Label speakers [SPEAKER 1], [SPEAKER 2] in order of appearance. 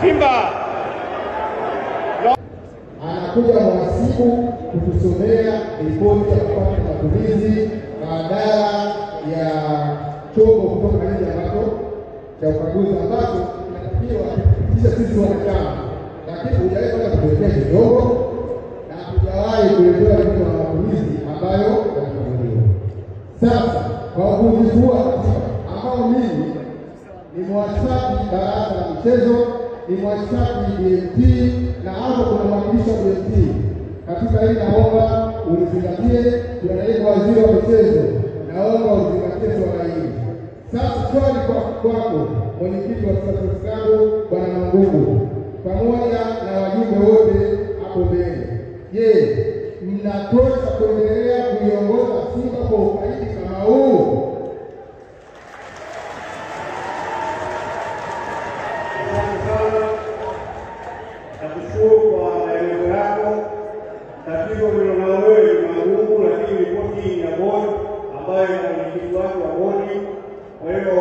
[SPEAKER 1] Simba.
[SPEAKER 2] Anakuja mhasibu kutusomea ripoti ya kupata matumizi badala ya chombo kutoka nje ambacho cha ukaguzi ambacho kinatakiwa kupitisha sisi wanachama, lakini hujaweza kutuletea kidogo na hujawahi kuletea ripoti ya matumizi ambayo yanafunguliwa. Sasa kwa ugunduzi huu ambao mimi ni mwashaji baraza la michezo, ni mwashaji BMT na hapo kuna mwakilishi wa BMT. Katika hili naomba ulizingatie, tunaibu waziri wa michezo, naomba ulizingatie swala hili. Sasa swali kwako mwenyekiti wa klabu Bwana Mangungu pamoja na wajumbe wote hapo mbele. Je, mnatosha kuendelea kuiongoza Simba kwa ufaidi kama huu?
[SPEAKER 1] Nakushukuru kwa maelezo yako. Tatizo lililo na wewe ni magumu, lakini ripoti ya bodi ambayo ni mwenyekiti wake wa bodi, kwa hiyo